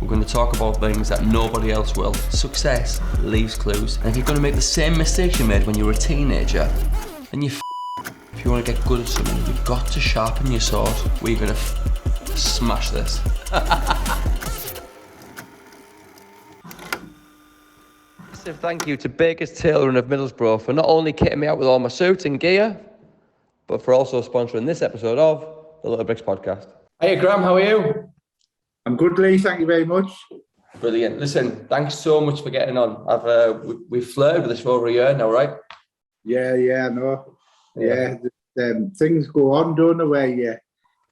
We're going to talk about things that nobody else will. Success leaves clues. And if you're going to make the same mistakes you made when you were a teenager, then you if you want to get good at something, you've got to sharpen your sword. We're going to smash this. Massive thank you to Baker's Tailoring of Middlesbrough for not only kitting me out with all my suits and gear, but for also sponsoring this episode of the Little Bricks Podcast. Hey Graham, how are you? I'm good, Lee. Thank you very much. Brilliant. Listen, thanks so much for getting on. We've flirted with this for over a year now, right? Yeah, no. Yeah. Things go on, don't they, where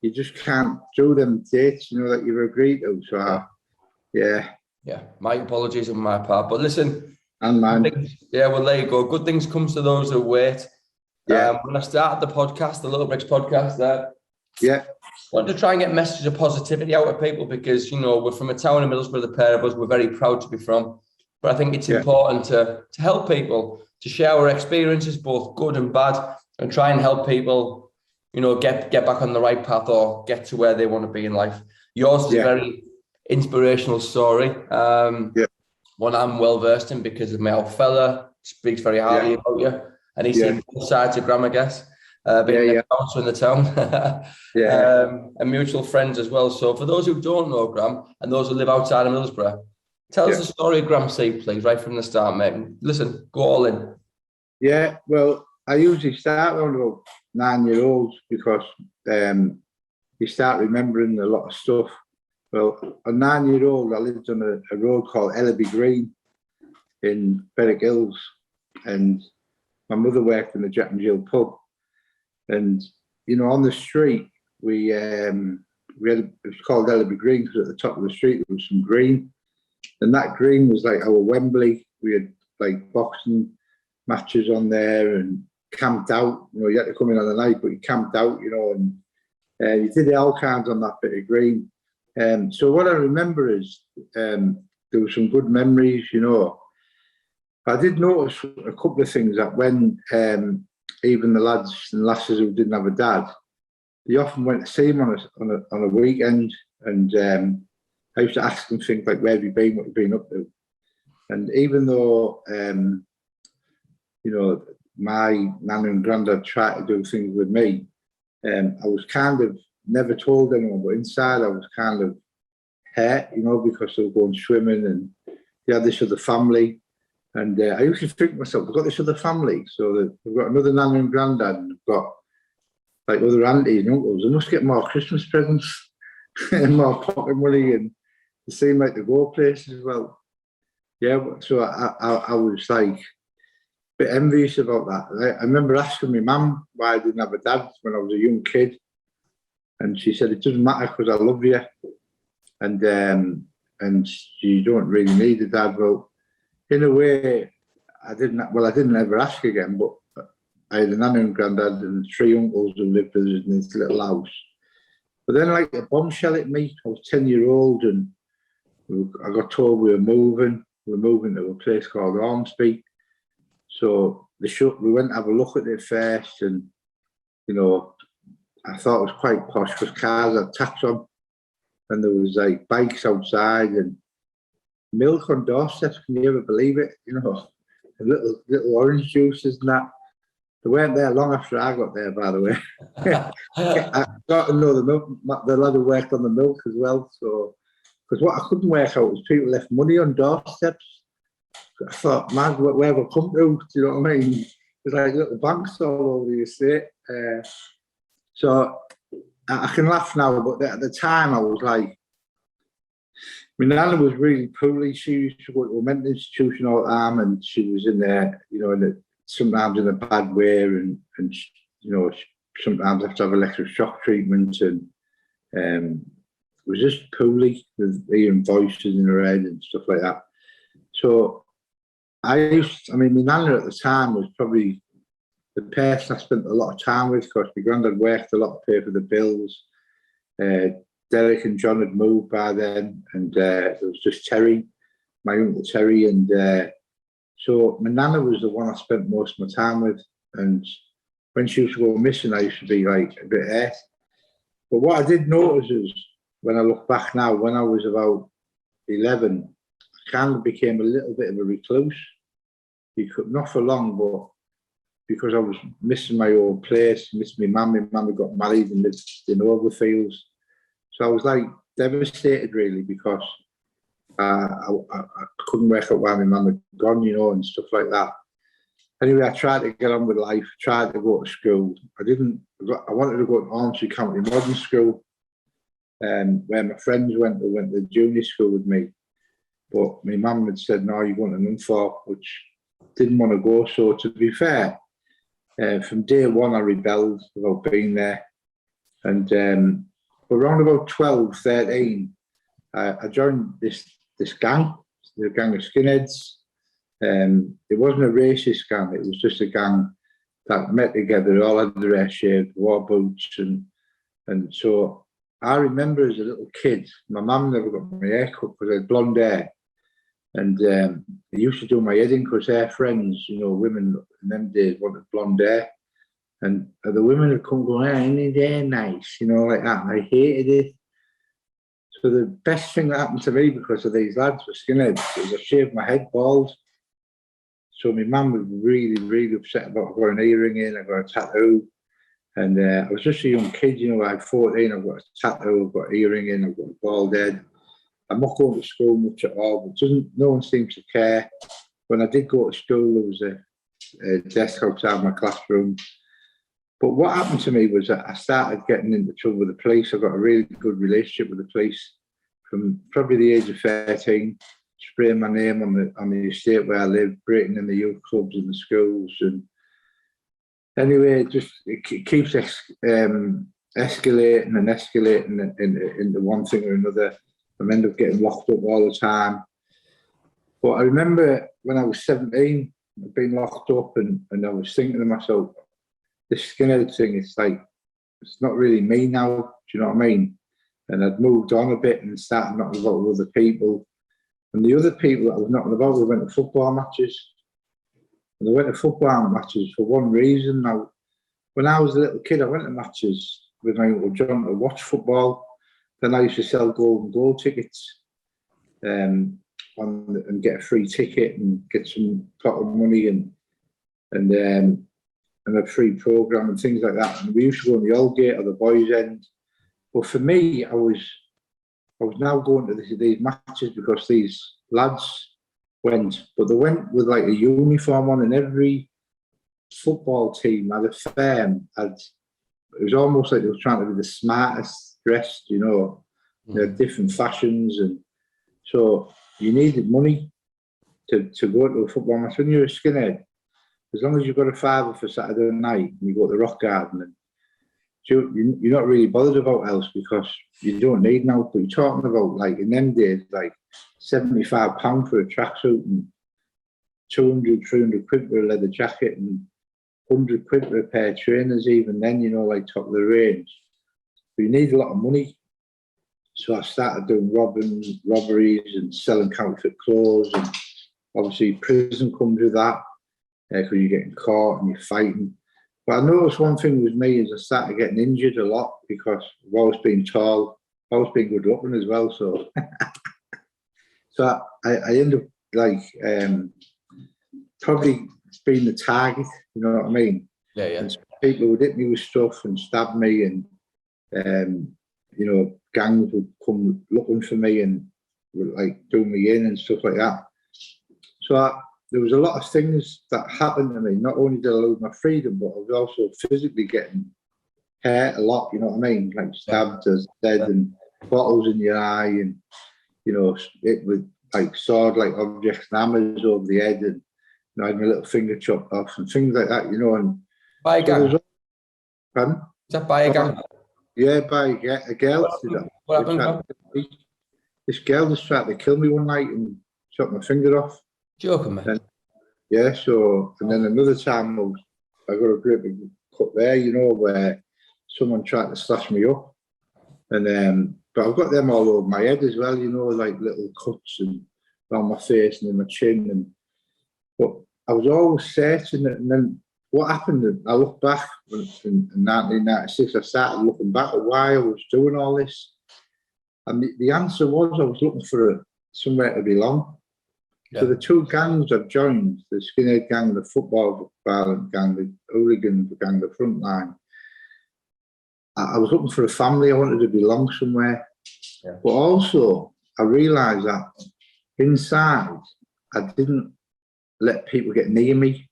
you just can't do them dates, that you've agreed to. So, yeah. Yeah, my apologies on my part. But listen. And mine. Well, there you go. Good things comes to those who wait. Yeah. When I started the podcast, the Little Bricks Podcast, I wanted to try and get messages of positivity out of people because, we're from a town in Middlesbrough, the pair of us, we're very proud to be from. But I think it's important to help people, to share our experiences, both good and bad, and try and help people, get back on the right path or get to where they want to be in life. Yours is a very inspirational story. One I'm well versed in because of my old fella speaks very highly about you. And he's seen both sides of Graham, I guess. Being a bouncer in the town. And mutual friends as well. So for those who don't know Graham and those who live outside of Middlesbrough, tell us the story of Graham C, please, right from the start, mate. Listen, go all in. Yeah, well, I usually start around about 9-year-olds because you start remembering a lot of stuff. Well, a 9-year-old, I lived on a road called Ellaby Green in Berwick Hills, and my mother worked in the Jack and Jill pub. And, on the street, we had, it was called Ellaby Green because at the top of the street there was some green. And that green was like our Wembley. We had like boxing matches on there and camped out. You had to come in on the night, but you camped out, and you did all kinds on that bit of green. So what I remember is there were some good memories, I did notice a couple of things that when even the lads and lasses who didn't have a dad, they often went to see him on a weekend, and I used to ask them things like, where have you been, what have you been up to? And even though, my nan and granddad tried to do things with me, I was kind of never told anyone, but inside I was kind of hurt, because they were going swimming and they had this other family. And I used to think to myself, we've got this other family, so they've got another nan and granddad, and they've got like other aunties and uncles. They must get more Christmas presents and more pocket money, and they seem like they go places. Well, yeah, so I was like a bit envious about that. I remember asking my mum why I didn't have a dad when I was a young kid, and she said, it doesn't matter because I love you, and you don't really need a dad. Well, in a way, I didn't ever ask again, but I had a nan and granddad and 3 uncles who lived with us in this little house. But then like a bombshell hit me. I was 10-year-old and I got told we were moving to a place called Ormsby. So we went to have a look at it first, and, I thought it was quite posh because cars had tax on, and there was like bikes outside and milk on doorsteps. Can you ever believe it? Little orange juices and that. They weren't there long after I got there, by the way. I got to know the lad who worked on the milk as well. So, because what I couldn't work out was people left money on doorsteps. I thought, man, where have I come to? Do you know what I mean? There's like little banks all over the estate. So I can laugh now, but at the time I was like, my nana was really poorly. She used to go to a mental institution all the time, and she was in there, sometimes in a bad way, and sometimes have to have electric shock treatment, and was just poorly with hearing voices in her head and stuff like that. So my nana at the time was probably the person I spent a lot of time with because my granddad worked a lot to pay for the bills. Derek and John had moved by then, and there was just Terry, my uncle Terry, and so my nana was the one I spent most of my time with. And when she used to go missing, I used to be like a bit hurt. But what I did notice is, when I look back now, when I was about 11, I kind of became a little bit of a recluse. Not for long, but because I was missing my old place, missing my mum. My mum had got married and lived in Overfields. So I was like devastated really, because I couldn't work out why my mum had gone, you know, and stuff like that. Anyway, I tried to get on with life, tried to go to school. I wanted to go to Ormsby County Modern School, where my friends went to junior school with me. But my mum had said, no, you're going to Nunthorpe, which didn't want to go. So to be fair, from day one, I rebelled about being there. And around about 12, 13, I joined this gang, the gang of skinheads. It wasn't a racist gang, it was just a gang that met together, they all had their hair shaved, wore boots, and so I remember as a little kid, my mum never got my hair cut because I had blonde hair, and they used to do my head in because their friends, you know, women in them days wanted blonde hair, and the women would come going, hey, ain't his hair nice, you know, like that, and I hated it. So the best thing that happened to me because of these lads were skinheads was I shaved my head bald. So my mum was really, really upset about I got an earring in, I got a tattoo. And I was just a young kid, you know, I'm 14, I've got a tattoo, I've got an earring in, I've got a bald head. I'm not going to school much at all, but no one seems to care. When I did go to school, there was a desk outside my classroom. But what happened to me was that I started getting into trouble with the police. I got a really good relationship with the police from probably the age of 13, spraying my name on the estate where I lived, breaking in the youth clubs and the schools. And anyway, it keeps escalating and escalating into one thing or another. I end up getting locked up all the time. But I remember when I was 17, I'd been locked up and I was thinking to myself, this skinhead thing, it's not really me now, do you know what I mean? And I'd moved on a bit and started knocking about with other people. And the other people that I was knocking about, we went to football matches. And I went to football matches for one reason. Now, when I was a little kid, I went to matches with my Uncle John to watch football. Then I used to sell golden goal tickets and get a free ticket and get some pot of money and a free programme and things like that. And we used to go on the Old Gate or the Boys End. But for me, I was now going to these matches because these lads went, but they went with like a uniform on, and every football team had a firm. It was almost like they were trying to be the smartest dressed, you know. They had different fashions, and so you needed money to go to a football match. When you're a skinhead, as long as you've got a fiver for Saturday night and you go to the rock garden, and you're not really bothered about else because you don't need now. But you're talking about, like, in them days, like £75 for a tracksuit and 200, 300 quid for a leather jacket and 100 quid for a pair of trainers, even then, you know, like top of the range. But you need a lot of money. So I started doing robberies and selling counterfeit clothes, and obviously prison comes with that because you're getting caught and you're fighting. But I noticed one thing with me is I started getting injured a lot because I've always been tall, I've always been good looking as well. So, so I end up like probably being the target, you know what I mean? Yeah, yeah. And people would hit me with stuff and stab me, and you know, gangs would come looking for me and would like do me in and stuff like that. So there was a lot of things that happened to me. Not only did I lose my freedom, but I was also physically getting hurt a lot, you know what I mean? Like stabbed, as dead, and bottles in your eye, and, you know, it with like sword-like objects and hammers over the head, and, you know, I had my little finger chopped off and things like that, you know. And by a gang? Pardon? Is that by a gang? Yeah, by a girl. What happened? This girl just tried to kill me one night and chopped my finger off. Joking, man. And, yeah, so, and then another time I got a great big cut there, you know, where someone tried to slash me up. And but I've got them all over my head as well, you know, like little cuts and around my face and in my chin. But I was always certain that, and then what happened, I look back in 1996, I started looking back at why I was doing all this. And the answer was I was looking for somewhere to belong. Yeah. So the two gangs I've joined, the skinhead gang, the football violent gang, the hooligan gang, the front line, I was looking for a family. I wanted to belong somewhere. Yeah. But also, I realised that inside, I didn't let people get near me,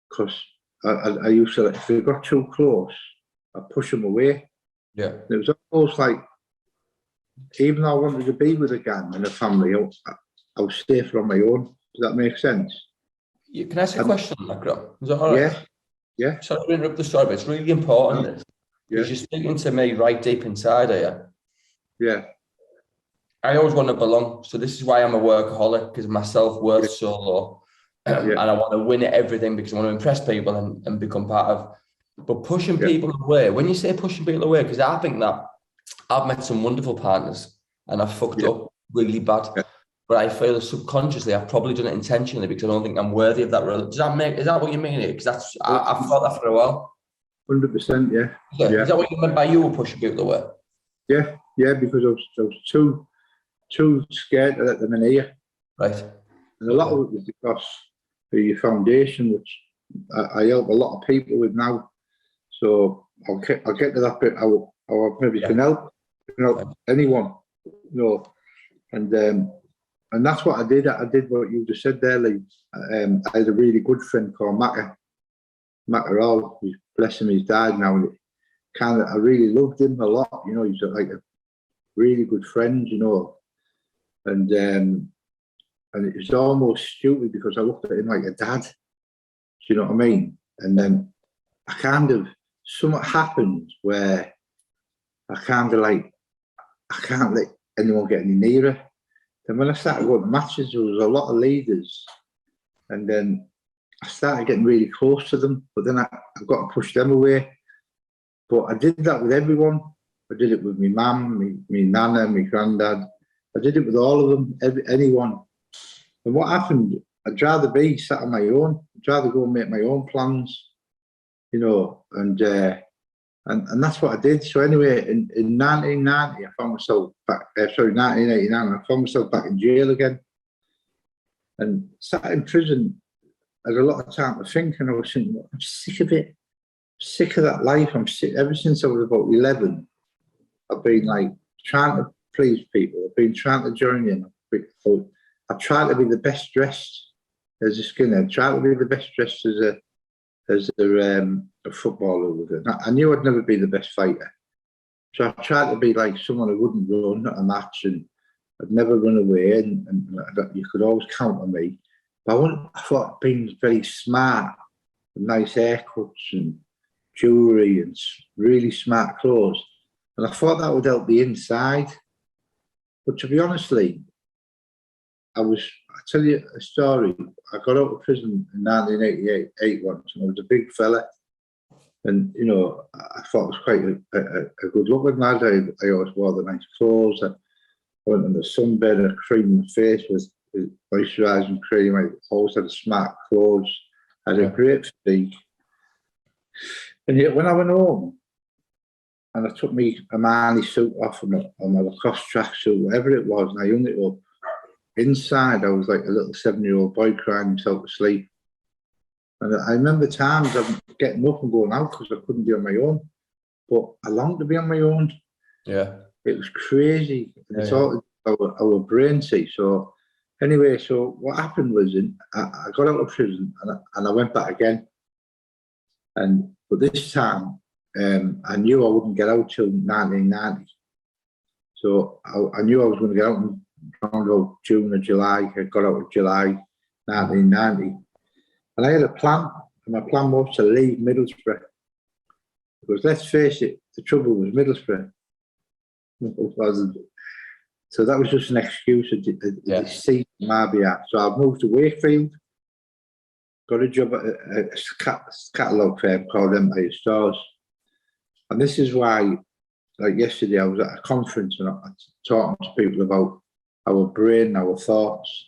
because I used to, if they got too close, I'd push them away. Yeah. And it was almost like, even though I wanted to be with a gang and a family, I was safer on my own. Does that make sense? Can I ask a question on that, Graham? Is that all right? Yeah, yeah. Sorry to interrupt the story, but it's really important, this, because Yeah, you're speaking to me right deep inside here. yeah, I always want to belong. So this is why I'm a workaholic, because my self-worth's so low. And I want to win at everything because I want to impress people and become part of. But pushing people away, when you say pushing people away, because I think that I've met some wonderful partners and I've fucked up really bad. Yeah. But I feel subconsciously I've probably done it intentionally because I don't think I'm worthy of that. Is that what you mean? Because I've felt that for a while. 100%, yeah. Is that what you meant by you were pushing people away? Yeah, because I was too scared to let them in here. Right. And a lot of it was because of your foundation, which I help a lot of people with now. So I'll get to that bit. I maybe can help, anyone, and that's what I did. I did what you just said there, Lee. I had a really good friend called Macca. Bless him, he's died now. And I really loved him a lot. He's like a really good friend. And it was almost stupid because I looked at him like a dad. Do you know what I mean? And then something happened where I can't let anyone get any nearer. Then when I started going to matches, there was a lot of leaders, and then I started getting really close to them. But then I got to push them away. But I did that with everyone. I did it with my mum, my nana, my granddad. I did it with all of them, anyone. And what happened? I'd rather be sat on my own. I'd rather go and make my own plans, and that's what I did. So anyway, in 1990, I found myself back. 1989, I found myself back in jail again, and sat in prison. I had a lot of time to think, and I was thinking, I'm sick of it. Sick of that life. I'm sick. Ever since I was about 11, I've been like trying to please people. I've been trying to join in. I tried to be the best dressed as a skinhead. I tried to be the best dressed as a footballer with it. I knew I'd never be the best fighter, so I tried to be like someone who wouldn't run at a match, and I'd never run away, and you could always count on me. But I thought being very smart, with nice haircuts and jewellery and really smart clothes, and I thought that would help the inside. But to be honest, Lee, I'll tell you a story. I got out of prison in 1988 once, and I was a big fella. And, I thought I was quite a good looking lad. I always wore the nice clothes. I went on the sunbed and creamed my face with moisturising cream. I always had smart clothes. I had a great physique. And yet when I went home and I took my Armani suit off and my Lacoste tracksuit, whatever it was, and I hung it up, inside, I was like a little 7-year-old boy crying himself to sleep. And I remember times of getting up and going out because I couldn't be on my own. But I longed to be on my own. Yeah. It was crazy. And it's all our brain, see. So anyway, so what happened was I got out of prison and I went back again. But this time, I knew I wouldn't get out till 1990. So I knew I was going to get out in around about June or July. I got out of July 1990. And I had a plan, and my plan was to leave Middlesbrough. Because let's face it, the trouble was Middlesbrough. It wasn't. So that was just an excuse, a deceit on my behalf. So I moved to Wakefield, got a job at a catalogue firm called Empire Stores. And this is why, like yesterday, I was at a conference and I was talking to people about our brain, our thoughts.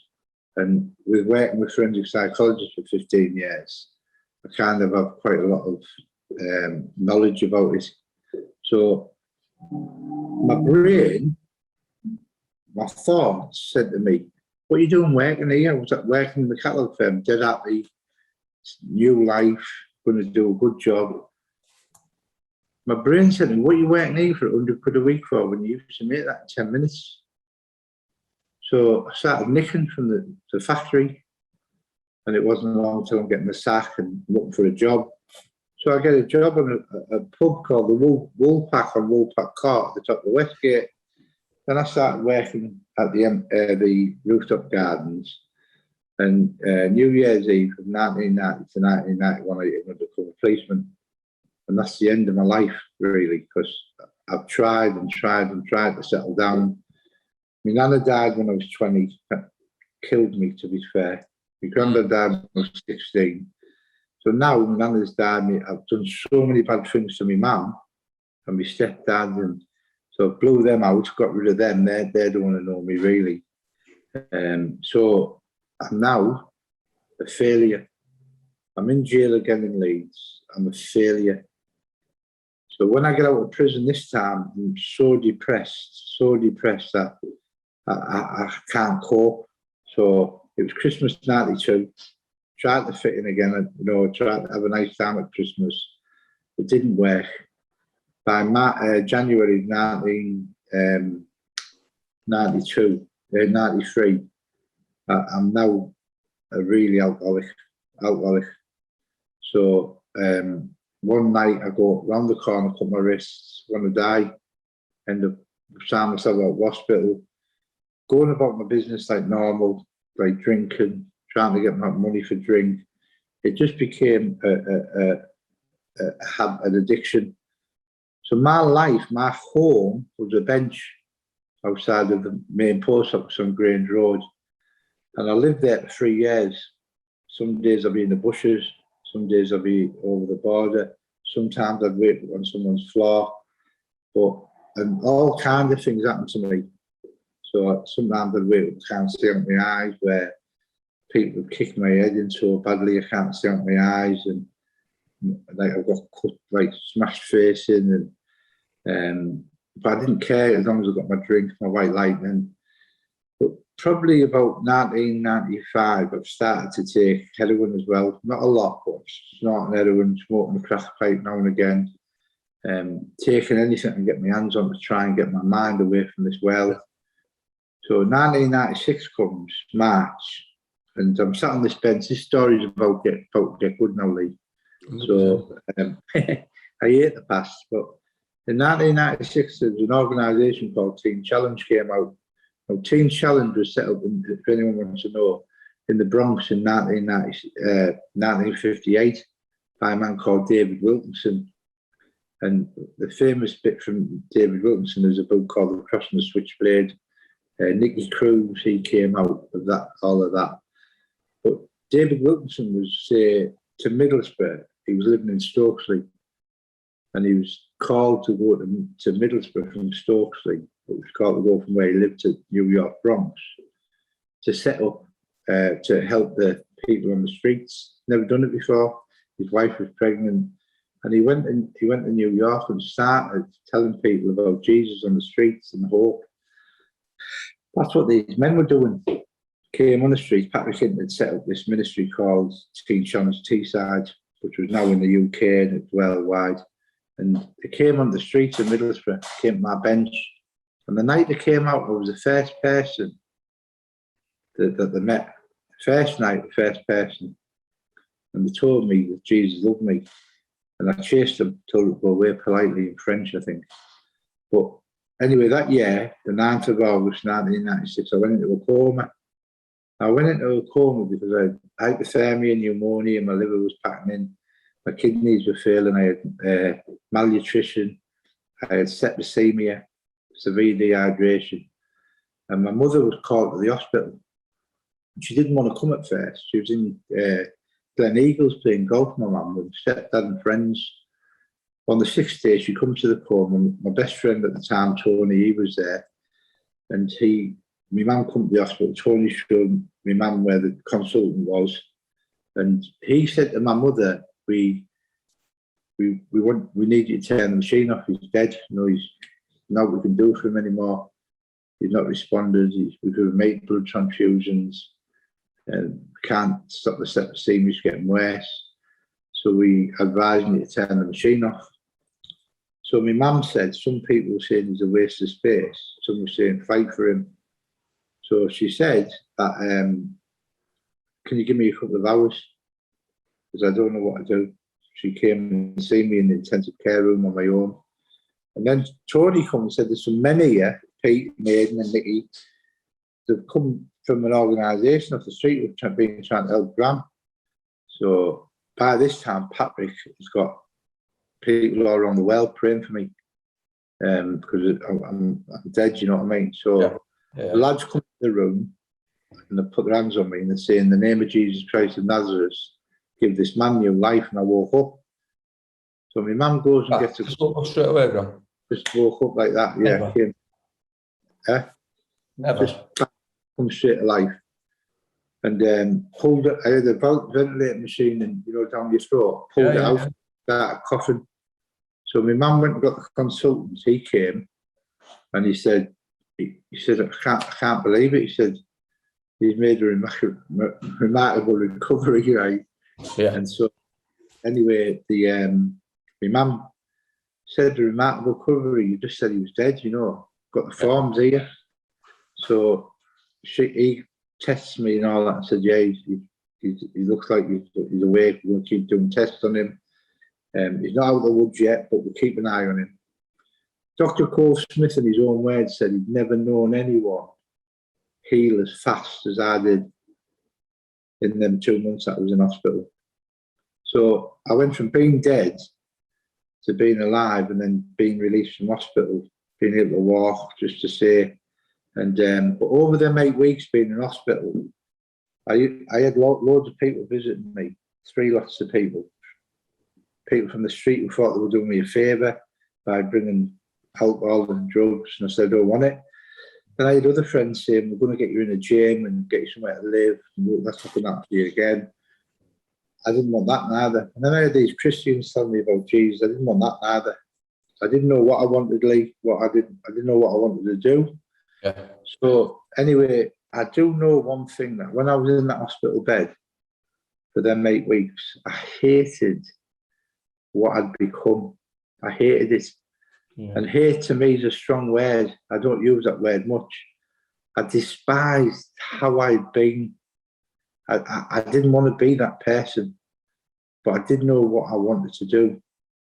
And with working with forensic psychologists for 15 years, I kind of have quite a lot of knowledge about it. So my brain my thoughts said to me, what are you doing working here? I was at working in the catalogue firm, dead happy, new life, going to do a good job. My brain said to me, what are you working here for 100 quid a week for when you used to make that in 10 minutes? So I started nicking from the factory, and it wasn't long till I'm getting the sack and looking for a job. So I get a job on a pub called the Woolpack on Woolpack Court at the top of Westgate. Then I started working at the rooftop gardens. And New Year's Eve from 1990 to 1991, I did an undercover policeman. And that's the end of my life, really, because I've tried and tried and tried to settle down. My nana died when I was 20. That killed me, to be fair. My granddad died when I was 16. So now my nana's died. I've done so many bad things to my mum and my stepdad, and so I blew them out, got rid of them. They don't want to know me, really. So I'm now a failure. I'm in jail again in Leeds. I'm a failure. So when I get out of prison this time, I'm so depressed that I can't cope. So it was Christmas '92. Tried to fit in again, tried to have a nice time at Christmas. It didn't work. By January 1993, I'm now a really alcoholic. So one night I go round the corner, cut my wrists, want to die, end up signing myself out of hospital, going about my business like normal, like drinking, trying to get my money for drink. It just became an addiction. So my life, my home was a bench outside of the main post office on Grange Road. And I lived there for 3 years. Some days I'd be in the bushes, some days I'd be over the border, sometimes I'd wait on someone's floor. And all kinds of things happened to me. So sometimes I'd wait, I can't see out my eyes, where people would kick my head in so badly I can't see out my eyes, and like I've got cut, like smashed face in, and but I didn't care as long as I got my drink, my white lightning. But probably about 1995, I've started to take heroin as well. Not a lot, but snorting heroin, smoking a crack pipe now and again, taking anything I can get my hands on to try and get my mind away from this world. So 1996 comes, March, and I'm sat on this bench. This story is about get good now, Lee. So I hate the past, but in 1996, there was an organisation called Teen Challenge came out. Now, Teen Challenge was set up, if anyone wants to know, in the Bronx in 1958 by a man called David Wilkinson. And the famous bit from David Wilkinson is a book called The Crossing the Switchblade. Nicky Cruz, he came out of that, all of that. But David Wilkinson was to Middlesbrough. He was living in Stokesley, and he was called to go to Middlesbrough from Stokesley. It was called to go from where he lived to New York Bronx to set up to help the people on the streets. Never done it before. His wife was pregnant, and he went to New York and started telling people about Jesus on the streets and hope. That's what these men were doing. Came on the streets. Patrick Hinton had set up this ministry called Teen Challenge Teesside, which was now in the UK and it's worldwide. And they came on the streets of Middlesbrough, came to my bench. And the night they came out, I was the first person that they met. First night, the first person. And they told me that Jesus loved me. And I chased them, told them to go away politely in French, I think. But anyway, that year, the 9th of August 1996, I went into a coma. I went into a coma because I had hypothermia, pneumonia, my liver was packing in, my kidneys were failing, I had malnutrition, I had septicemia, severe dehydration, and my mother was called to the hospital. She didn't want to come at first. She was in Glen Eagles playing golf, my mum, with stepdad and friends. On the 6th day, she comes to the coma. My best friend at the time, Tony, he was there, and my mum come to the hospital. Tony showed my mum where the consultant was, and he said to my mother, "We need you to turn the machine off. He's dead. There's nothing we can do for him anymore." he's not responded. We could make blood transfusions, and can't stop the septicemia's getting worse. So we advised me to turn the machine off. So my mum said, some people were saying he's a waste of space. Some were saying fight for him. So she said that, can you give me a couple of hours? Because I don't know what to do. She came and seen me in the intensive care room on my own. And then Tony come and said, there's so many here, Pete, Maiden and Nicky, they've come from an organisation off the street which have been trying to help Graham. So by this time, Patrick has got people all around the world praying for me, because I'm dead, you know what I mean? So the lads come to the room and they put their hands on me and they say, in the name of Jesus Christ of Nazareth, give this man new life. And I woke up. So my mum goes and gets just woke up straight away, Graham. Just woke up like that, yeah. Came, Never. Just come straight to life. And pulled it. I had a ventilator machine, and down your throat. Pulled it out. Started coughing. So my mum went and got the consultant. He came, and he said, I can't believe it. He said, he's made a remarkable recovery, right? Yeah. And so, anyway, my mum said the remarkable recovery. You just said he was dead, Got the forms here. So he tests me and all that and said, yeah, he looks like he's awake. We're going to keep doing tests on him. He's not out of the woods yet, but we'll keep an eye on him. Dr. Cole Smith, in his own words, said he'd never known anyone heal as fast as I did in them 2 months that I was in hospital. So I went from being dead to being alive, and then being released from hospital, being able to walk, just to say. And but over them 8 weeks being in hospital, I had loads of people visiting me, 3 lots of people. People from the street who thought they were doing me a favour by bringing alcohol and drugs, and I said, I don't want it. Then I had other friends saying, we're going to get you in a gym and get you somewhere to live. That's not going to happen to you again. I didn't want that neither. And then I had these Christians telling me about Jesus. I didn't want that neither. I didn't know what I wanted, Lee. I didn't know what I wanted to do. Yeah. So anyway, I do know one thing, that when I was in that hospital bed for them 8 weeks, I hated what I'd become. I hated it. Yeah. And hate to me is a strong word. I don't use that word much. I despised how I'd been. I didn't want to be that person, but I didn't know what I wanted to do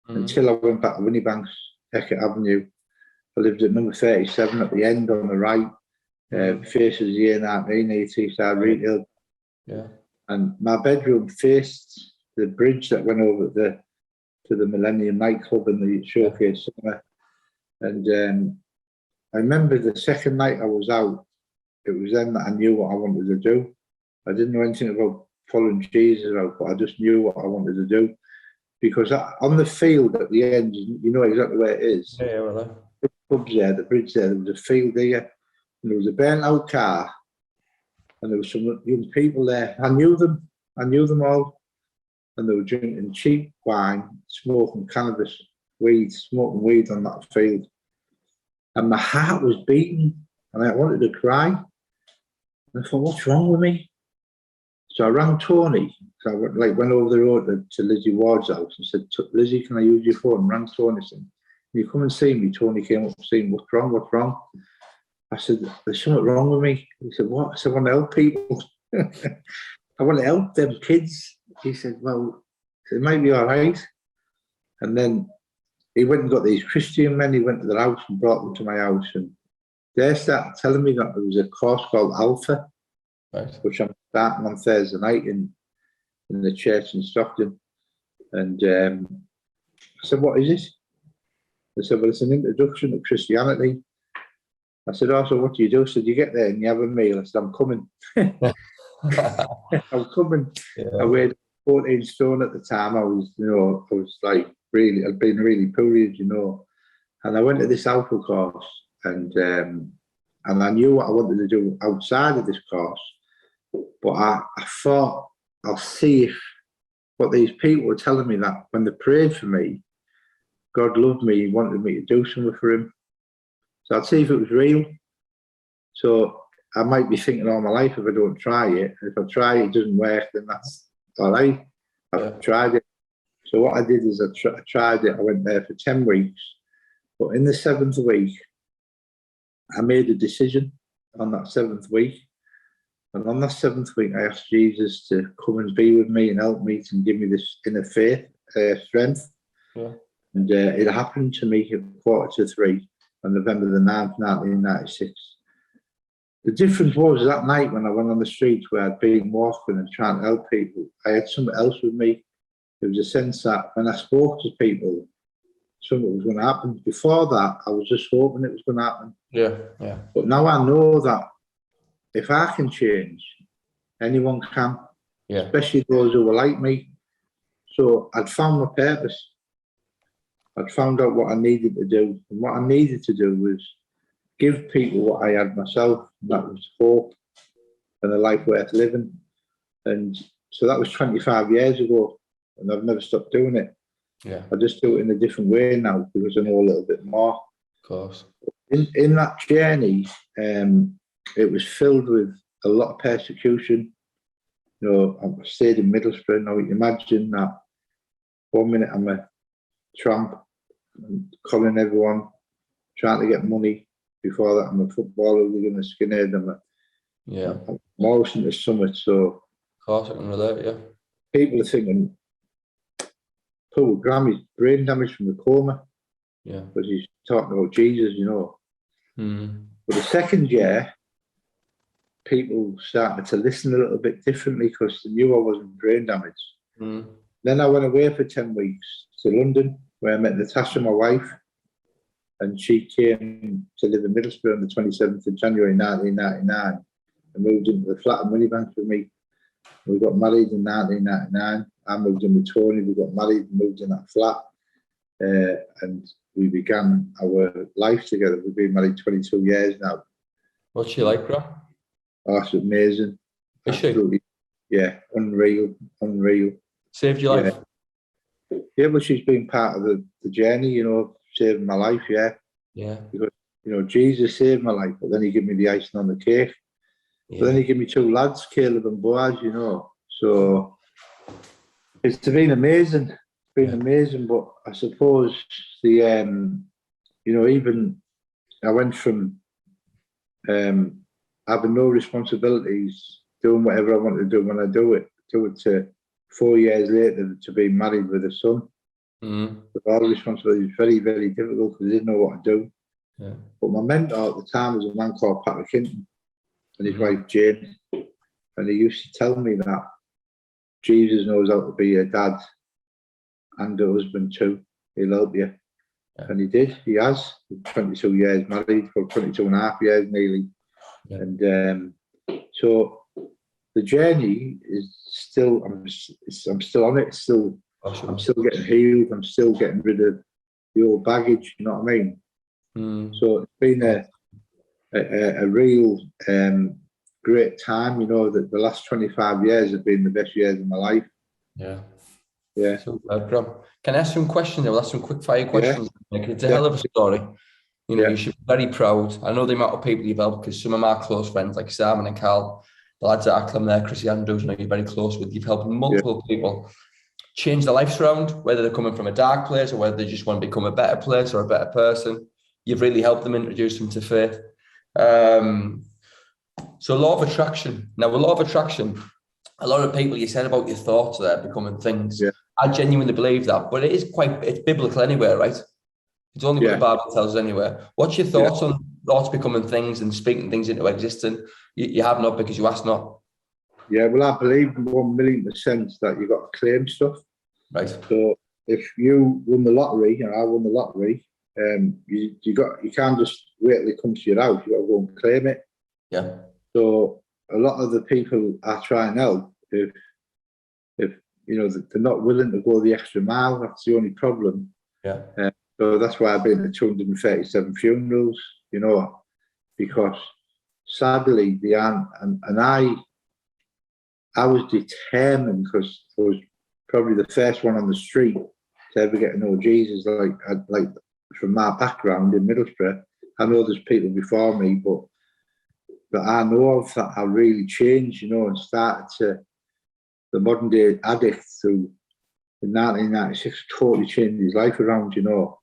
until I went back to Winniebanks, Eckert Avenue. I lived at number 37 at the end on the right, faces the A19, Teesside Retail. Yeah. And my bedroom faced the bridge that went over to the Millennium nightclub in the Showcase Cinema. And I remember the second night I was out, it was then that I knew what I wanted to do. I didn't know anything about following Jesus out, but I just knew what I wanted to do. Because on the field at the end, you know exactly where it is. Yeah, well, the pubs there, the bridge there was a field there, and there was a burnt out car, and there was some young people there. I knew them all, and they were drinking cheap wine, smoking cannabis, smoking weed on that field. And my heart was beating, and I wanted to cry. And I thought, what's wrong with me? So I rang Tony. So I went over the road to Lizzie Ward's house and said, Lizzie, can I use your phone? And rang Tony and said, can you come and see me? Tony came up and said, what's wrong? I said, there's something wrong with me. He said, what? I said, I want to help people. I want to help them kids. He said, well, it might be all right. And then he went and got these Christian men. He went to their house and brought them to my house. And they started telling me that there was a course called Alpha, right, which I'm starting on Thursday night in the church in Stockton. And I said, what is it? They said, well, it's an introduction to Christianity. I said, oh, so what do you do? I said, you get there and you have a meal. I said, I'm coming. I'm coming. Yeah. I weighed 14 stone at the time. I was like really, I'd been really poorly, and I went to this Alpha course, and I knew what I wanted to do outside of this course, but I thought, I'll see if what these people were telling me, that when they prayed for me, God loved me, he wanted me to do something for him. So I'd see if it was real. So I might be thinking all my life if I don't try it. If I try it, it doesn't work, then that's all right. I've tried it. So what I did is I tried it. I went there for 10 weeks. But in the 7th week, I made a decision on that 7th week. And on that 7th week, I asked Jesus to come and be with me and help me and give me this inner faith, strength. Yeah. And it happened to me at 2:45 on November the 9th, 1996. The difference was that night when I went on the streets where I'd been walking and trying to help people, I had something else with me. There was a sense that when I spoke to people, something was going to happen. Before that, I was just hoping it was going to happen. Yeah, yeah. But now I know that if I can change, anyone can, especially those who were like me. So I'd found my purpose. I'd found out what I needed to do. And what I needed to do was give people what I had myself. And that was hope and a life worth living. And so that was 25 years ago. And I've never stopped doing it. Yeah. I just do it in a different way now because I know a little bit more. Of course. In that journey, it was filled with a lot of persecution. You know, I stayed in Middlesbrough. Now, you imagine that 1 minute I'm a tramp, and calling everyone, trying to get money. Before that, I'm a footballer, we're a skinhead. I'm most into summit. So, of course, I can relate. Yeah. People are thinking, poor Grammy's brain damage from the coma. Yeah. Because he's talking about Jesus, you know. But the second year, people started to listen a little bit differently because they knew I wasn't brain damaged. Then I went away for 10 weeks to London, where I met Natasha, my wife, and she came to live in Middlesbrough on the 27th of January 1999 and moved into the flat in Moneybank with me. We got married in 1999. I moved in with Tony. We got married and moved in that flat. And we began our life together. We've been married 22 years now. What's she like, bro? Oh, it's amazing. Is absolutely, she? Yeah, unreal. Saved your life? Yeah, but she's been part of the journey, you know, saving my life, yeah. Yeah. Because, you know, Jesus saved my life, but then he gave me the icing on the cake. Yeah. But then he gave me 2 lads, Caleb and Boaz, you know. So it's been amazing. It's been amazing, but I suppose the, you know, even I went from having no responsibilities, doing whatever I want to do when I do it to 4 years later to being married with a son. With all the responsibilities, very, very difficult because I didn't know what to do. Yeah. But my mentor at the time was a man called Patrick Hinton and his wife Jane. And he used to tell me that Jesus knows how to be a dad and a husband too. He'll help you. Yeah. And he did. He has. 22 years married, for 22 and a half years nearly. Yeah. And so the journey is still, I'm still on it. Still, awesome. I'm still getting healed. I'm still getting rid of the old baggage. You know what I mean? So it's been a real great time. You know that the last 25 years have been the best years of my life. Yeah. Yeah. So, can I ask some questions? I'll ask some quick fire questions. Yeah. It's a hell of a story. You know, you should be very proud. I know the amount of people you've helped because some of my close friends, like Simon and Carl, the lads at Acklam there, Chrissy Andrews, I know you're very close with. You've helped multiple people change their lives around, whether they're coming from a dark place or whether they just want to become a better place or a better person. You've really helped them, introduce them to faith. So law of attraction. Now, with law of attraction, a lot of people, you said about your thoughts there becoming things. Yeah. I genuinely believe that, but it's biblical anywhere, right? It's only what the Bible tells us anywhere. What's your thoughts on thoughts becoming things and speaking things into existence? You have not because you ask not. Yeah, well, I believe 1,000,000% that you've got to claim stuff. Right. So if you won the lottery, and I won the lottery, you can't just wait till it comes to your house. You got to go and claim it. Yeah. So a lot of the people I try and help, if you know they're not willing to go the extra mile, that's the only problem. Yeah. So that's why I've been to 237 funerals. You know, because sadly the aunt and I was determined because I was probably the first one on the street to ever get to know Jesus. Like from my background in Middlesbrough, I know there's people before me, but that I know of that are really changed, you know, and started to, the modern day addict who in 1996 totally changed his life around, you know.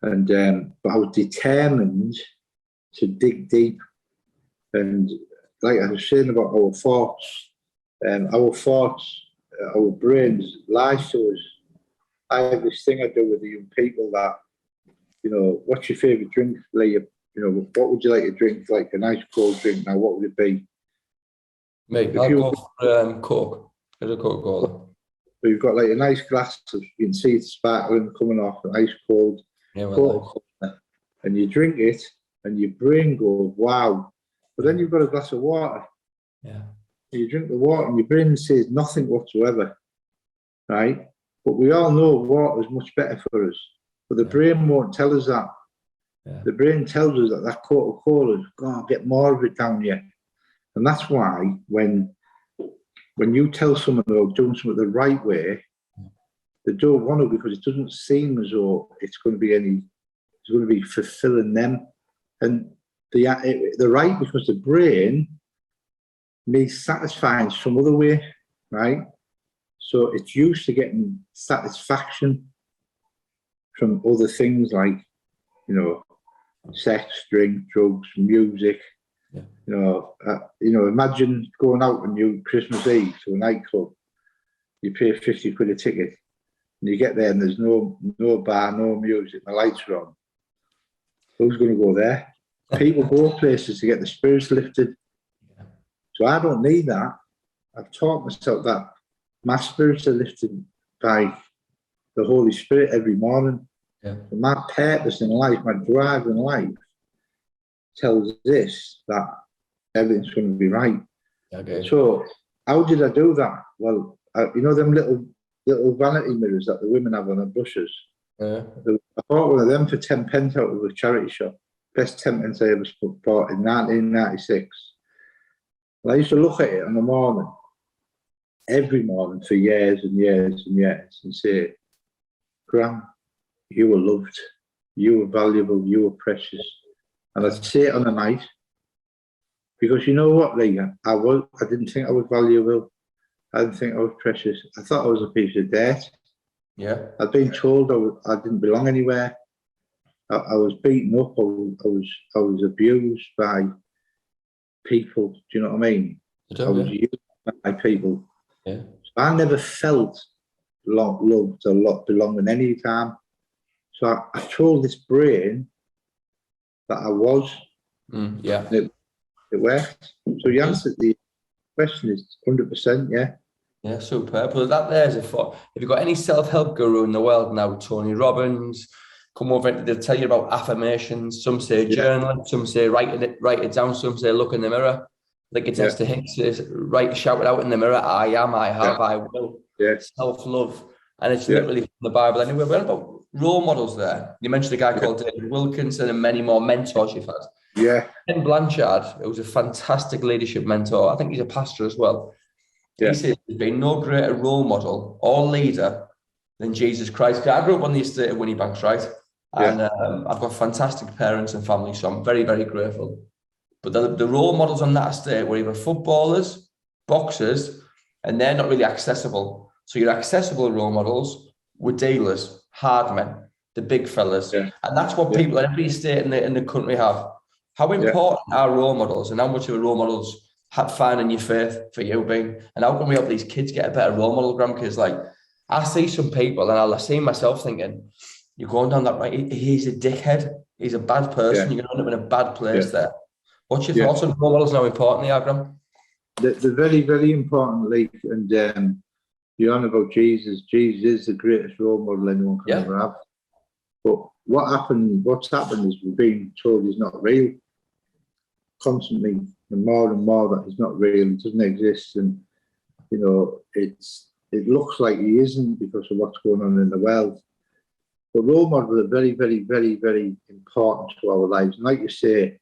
And but I was determined to dig deep. And like I was saying about our thoughts, our brains lies to us. I have this thing I do with the young people that, you know, what's your favourite drink? Like, you know, what would you like to drink? Like a nice cold drink. Now, what would it be? Mate, I'll go for Coke. There's a Coca-Cola. So you've got like a nice glass of, you can see it's sparkling coming off, an ice cold Coca-Cola, and you drink it, and your brain goes, wow. But then you've got a glass of water. Yeah. You drink the water, and your brain says nothing whatsoever, right? But we all know water is much better for us. But the brain won't tell us that. Yeah. The brain tells us that that Coca-Cola is going to get more of it down here. And that's why when you tell someone they're doing something the right way, they don't want to, because it doesn't seem as though it's going to be fulfilling them. And they're right, because the brain needs satisfying some other way, right? So it's used to getting satisfaction from other things like, you know, sex, drink, drugs, music. Yeah. You know, imagine going out on New Christmas Eve to a nightclub. You pay 50 quid a ticket, and you get there and there's no bar, no music, the lights are on. Who's going to go there? People go places to get the spirits lifted. Yeah. So I don't need that. I've taught myself that my spirits are lifted by the Holy Spirit every morning. Yeah. And my purpose in life, my drive in life, tells this, that everything's going to be right. Okay. So how did I do that? Well, you know them little vanity mirrors that the women have on their brushes? Yeah. I bought one of them for 10 pence out of a charity shop. Best 10 pence I ever bought in 1996. And I used to look at it in the morning, every morning for years and years and years, and say, Graham, you were loved, you were valuable, you were precious. And I'd say it on the night, because you know what, like, I didn't think I was valuable. I didn't think I was precious. I thought I was a piece of dirt. Yeah. I'd been told I didn't belong anywhere. I was beaten up. I was abused by people. Do you know what I mean? I was used by people. Yeah. So I never felt loved or belonging any time. So I told this brain that I was. Yeah. It worked. So the answer to the question is 100%, yeah. Yeah, superb. Well, that there's a thought. If you've got any self-help guru in the world now, Tony Robbins, come over and they'll tell you about affirmations. Some say journaling, some say write it down, some say look in the mirror. Like it's Esther Hicks says, shout it out in the mirror, I am, I have, I will. Self-love. And it's literally from the Bible anyway. What about role models there? You mentioned a guy called David Wilkinson and many more mentors you've had. Yeah. Ken Blanchard, who was a fantastic leadership mentor. I think he's a pastor as well. Yeah. He says there's been no greater role model or leader than Jesus Christ. I grew up on the estate of Winniebanks, right? And I've got fantastic parents and family, so I'm very, very grateful. But the role models on that estate were either footballers, boxers, and they're not really accessible. So your accessible role models were dealers, hard men, the big fellas. Yeah. And that's what people at every estate in the country have. How important are role models, and how much of a role models have finding your faith for you been? And how can we help these kids get a better role model, Graham? Because like I see some people and I'll see myself thinking, you're going down that right, he's a dickhead, he's a bad person, you're going to end up in a bad place there. What's your thoughts on role models and how important they are, Graham? They're very, very important, like, and you're on about Jesus. Jesus is the greatest role model anyone can ever have. But what's happened is we're being told he's not real. Constantly, and more that he's not real, he doesn't exist, and you know it looks like he isn't because of what's going on in the world. But role models are very, very, very, very important to our lives. And like you say,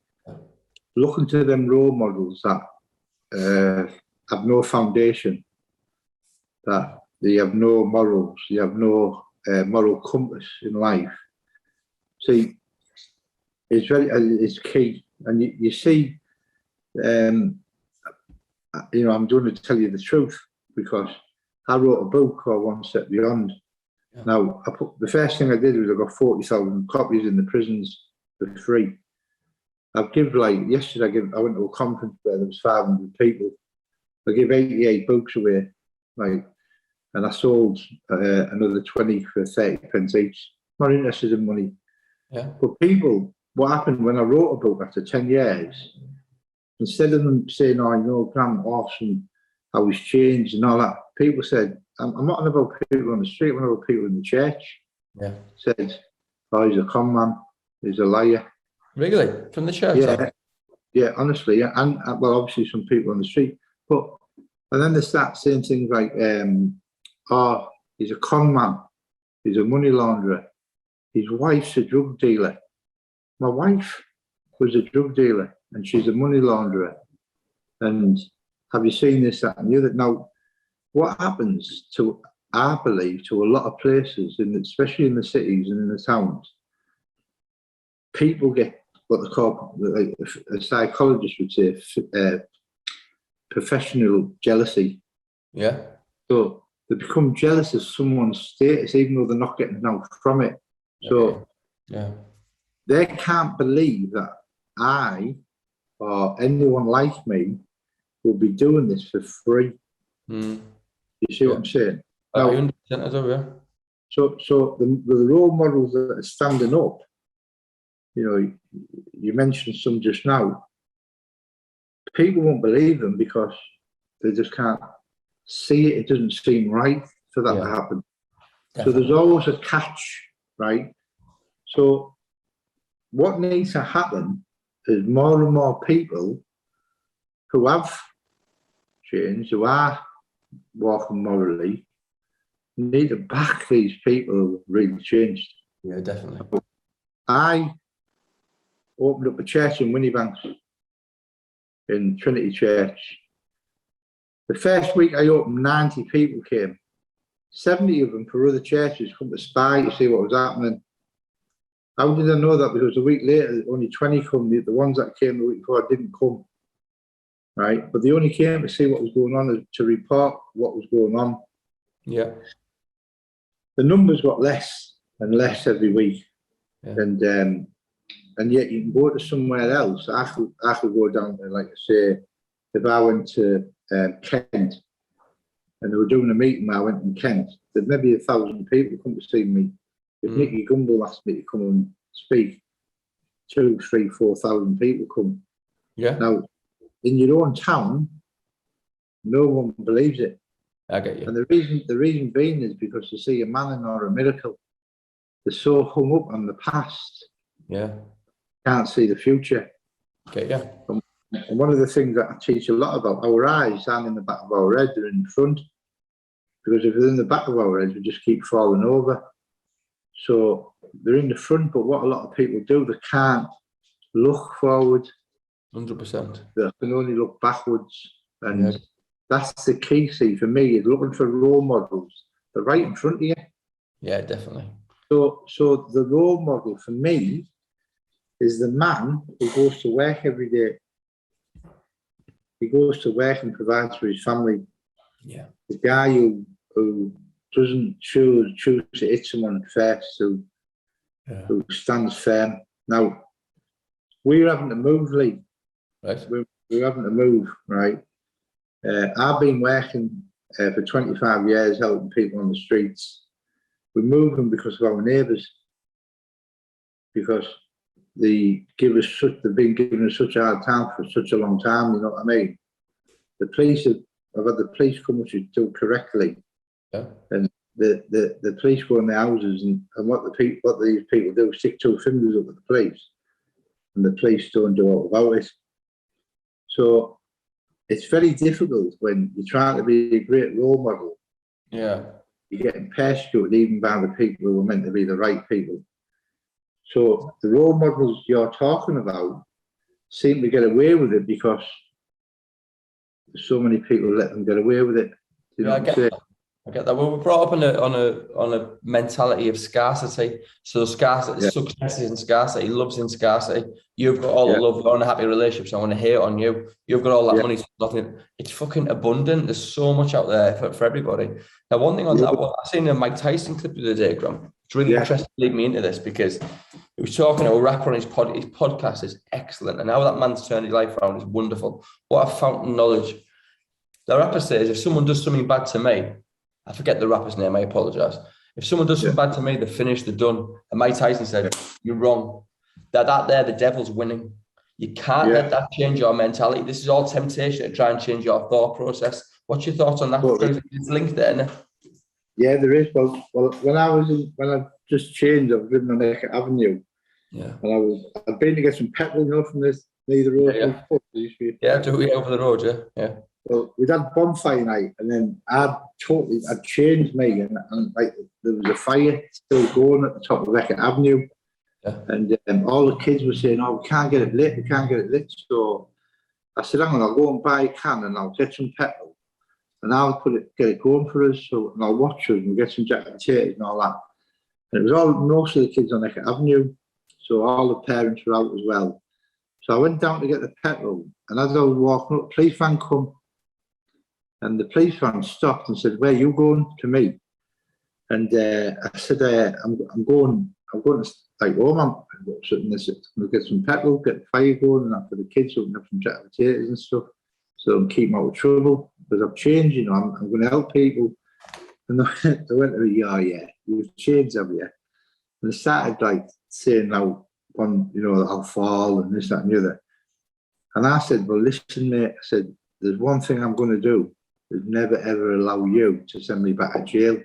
looking to them role models that have no foundation, that they have no morals, they have no moral compass in life. See, it's key. And you see, you know, I'm going to tell you the truth, because I wrote a book called One Step Beyond. Yeah. Now, the first thing I did was I got 40,000 copies in the prisons for free. I've given, like, yesterday I went to a conference where there was 500 people. I gave 88 books away, like, and I sold another 20 for 30 pence each. Not interested in money. Yeah. But people, what happened when I wrote a book after 10 years, instead of them saying, oh, you know, Grant, awesome, how he's changed and all that, people said, I'm not on about people on the street, I'm on about people in the church. Yeah. Said, oh, he's a con man, he's a liar. Really? From the church? Yeah, yeah, honestly, yeah. And well, obviously some people on the street, but, and then they start saying things like, oh, he's a con man, he's a money launderer, his wife's a drug dealer. My wife was a drug dealer and she's a money launderer. And have you seen this, that and the other? Now, what happens to, I believe, to a lot of places, especially in the cities and in the towns, people get what they call, like a psychologist would say, professional jealousy. Yeah. So they become jealous of someone's status, even though they're not getting out from it. So yeah, they can't believe that I or anyone like me will be doing this for free. Mm. You see what I'm saying? Now, 100% as well, yeah. So the role models that are standing up, you know, you mentioned some just now, people won't believe them because they just can't see it. It doesn't seem right for that to happen. Definitely. So there's always a catch, right? So what needs to happen is more and more people who have changed, who are walking morally, need to back these people who really changed. Yeah, definitely. I opened up a church in Winniebanks, in Trinity Church. The first week I opened, 90 people came. 70 of them for other churches come to spy to see what was happening. How did I know that? Because a week later, only 20 come. The ones that came the week before didn't come, right? But they only came to see what was going on, to report what was going on. Yeah. The numbers got less and less every week. Yeah. And yet you can go to somewhere else. I could go down to, like I say, if I went to Kent and they were doing a meeting, I went in Kent, there'd maybe 1,000 people come to see me. If Nicky Gumbel asked me to come and speak, 2,000, 3,000, 4,000 people come. Yeah. Now, in your own town, no one believes it. I get you. And the reason being is because they see a man or a miracle. They're so hung up on the past. Yeah. Can't see the future. Okay, yeah. And one of the things that I teach a lot about, our eyes aren't in the back of our head, they're in the front. Because if they're in the back of our heads, we just keep falling over. So they're in the front, but what a lot of people do, they can't look forward. 100%. They can only look backwards. And that's the key, see, for me, is looking for role models. They're right in front of you. Yeah, definitely. So the role model for me is the man who goes to work every day. He goes to work and provides for his family. Yeah. The guy who doesn't choose to hit someone first, who stands firm. Now, we're having to move, Lee. Right. We're having to move, right? I've been working for 25 years helping people on the streets. We're moving because of our neighbours, because they've been giving us such a hard time for such a long time, you know what I mean? The police I've had the police come to do correctly. Yeah. And the police go in the houses and what these people do, stick two fingers up at the police, and the police don't do all about it. So it's very difficult when you're trying to be a great role model. Yeah. You're getting persecuted even by the people who are meant to be the right people. So the role models you're talking about seem to get away with it because so many people let them get away with it. You know what I'm saying? I get that. Well, we're brought up on a mentality of scarcity. So scarcity, success is in scarcity, love's in scarcity. You've got all the love, you're in a happy relationship, so I want to hate on you. You've got all that money, so nothing. It's fucking abundant. There's so much out there for everybody. Now, one thing on that, I seen a Mike Tyson clip the other day, Graham. It's really interesting to lead me into this because he was talking to a rapper on his podcast is excellent. And how that man's turned his life around is wonderful. What a fountain of knowledge. The rapper says, if someone does something bad to me, I forget the rapper's name, I apologize. If someone does something bad to me, they're finished, they're done. And Mike Tyson said, you're wrong. That there, the devil's winning. You can't let that change your mentality. This is all temptation to try and change your thought process. What's your thoughts on that? Well, it's linked there, isn't it? Yeah, there is. Well, when I just changed, I was living on Eckert Avenue. Yeah. And I'd been to get some petrol, from this near the road. Over the road, yeah. Well, we'd had bonfire night, and then I'd changed me, and like there was a fire still going at the top of Eckert Avenue, and all the kids were saying, "Oh, we can't get it lit." So I said, "Hang on, I'll go and buy a can, and I'll get some petrol, and I'll get it going for us. So and I'll watch us and get some jacket potatoes and all that." And it was most of the kids on Eckert Avenue, so all the parents were out as well. So I went down to get the petrol, and as I was walking up, police van come. And the police van stopped and said, "Where are you going?" to me. And I said, I'm going to like home. I'm going to get some petrol, get the fire going, and after the kids so we can have some jacket potatoes and stuff. So I'm keeping out of trouble because I've changed, I'm going to help people. And they went to me, "Oh yeah, you've changed, have you?" And they started like saying now, I'll fall and this, that, and the other. And I said, "Well, listen, mate," I said, "there's one thing I'm going to do. Is never ever allow you to send me back to jail."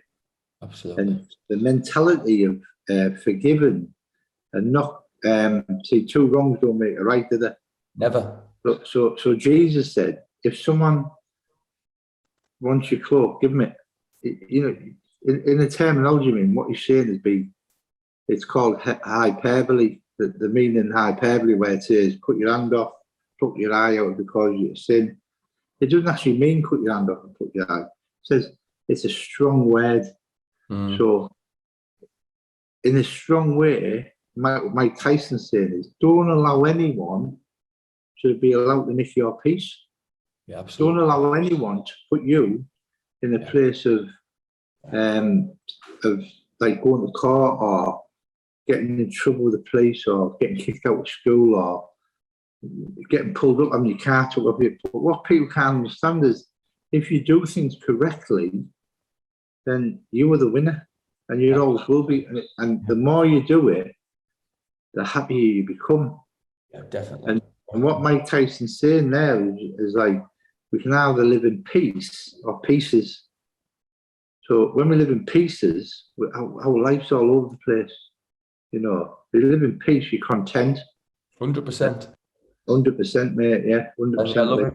Absolutely. And the mentality of forgiving and not see, two wrongs don't make a right, do they? Never. So Jesus said, if someone wants your cloak, give them it. In the terminology, what he's saying is it's called hyperbole. The meaning hyperbole, where it says put your hand off, pluck your eye out because you're sin. It doesn't actually mean cut your hand off and put your eye. It says it's a strong word. So, in a strong way, Mike Tyson saying is, don't allow anyone to be allowed to nick your peace. Yeah, absolutely. Don't allow anyone to put you in a place of like going to court or getting in trouble with the police or getting kicked out of school or getting pulled up on your car to up here. But what people can't understand is if you do things correctly, then you are the winner, and you always will be. And the more you do it, the happier you become. Yeah, definitely. And what Mike Tyson's saying there is like we can either live in peace or pieces. So when we live in pieces, our life's all over the place. If you live in peace, you're content. 100%. 100%, mate. Yeah, 100%. I love it.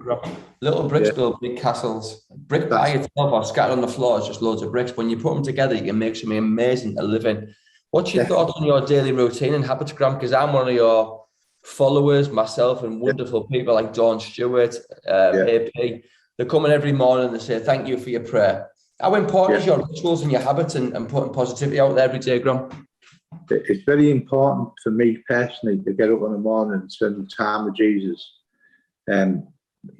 Little bricks build big castles. Brick by itself or scattered on the floor is just loads of bricks. When you put them together, you can make something amazing to live in. What's your thoughts on your daily routine and habits, Graham? Because I'm one of your followers, myself, and wonderful people like Dawn Stewart, AP. They come in every morning and they say, "Thank you for your prayer." How important is your rituals and your habits and putting positivity out there every day, Graham? It's very important for me personally to get up in the morning and spend time with Jesus.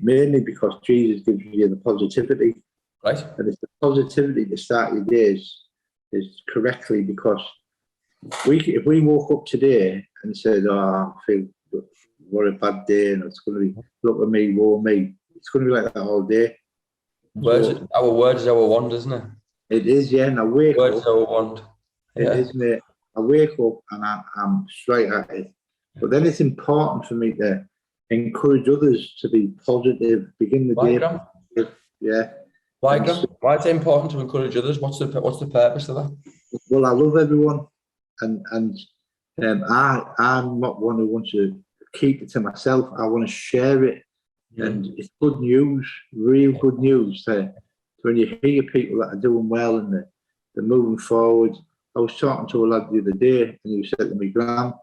Mainly because Jesus gives you the positivity. Right. And it's the positivity to start your days is correctly, because if we woke up today and said, "Oh, I feel what a bad day," and it's going to be, "Look at me, woe me," it's going to be like that all day. Our word is our wand, isn't it? It is, yeah. And I wake up. Word is our wand. Yeah. It is, mate. I wake up and I'm straight at it. But then it's important for me to encourage others to be positive, begin the day. Graham? Yeah. Why, Graham? Why is it important to encourage others? What's the purpose of that? Well, I love everyone, and I'm not one who wants to keep it to myself. I want to share it, and it's good news, real good news. When you hear people that are doing well and they're moving forward. I was talking to a lad the other day, and he said to me, "Graham,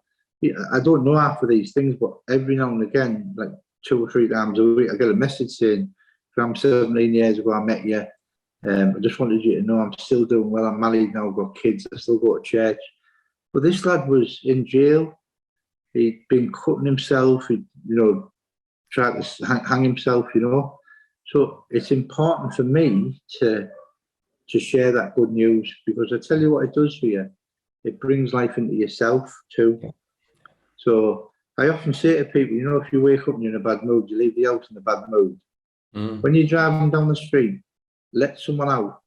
I don't know half of these things, but every now and again, like 2 or 3 times a week, I get a message saying, 'Graham, 17 years ago I met you. I just wanted you to know I'm still doing well. I'm married now, I've got kids, I still go to church. But this lad was in jail. He'd been cutting himself, he'd, tried to hang himself, So it's important for me to share that good news, because I tell you what it does for you. It brings life into yourself too. So I often say to people, if you wake up and you're in a bad mood, you leave the house in a bad mood. When you're driving down the street, let someone out.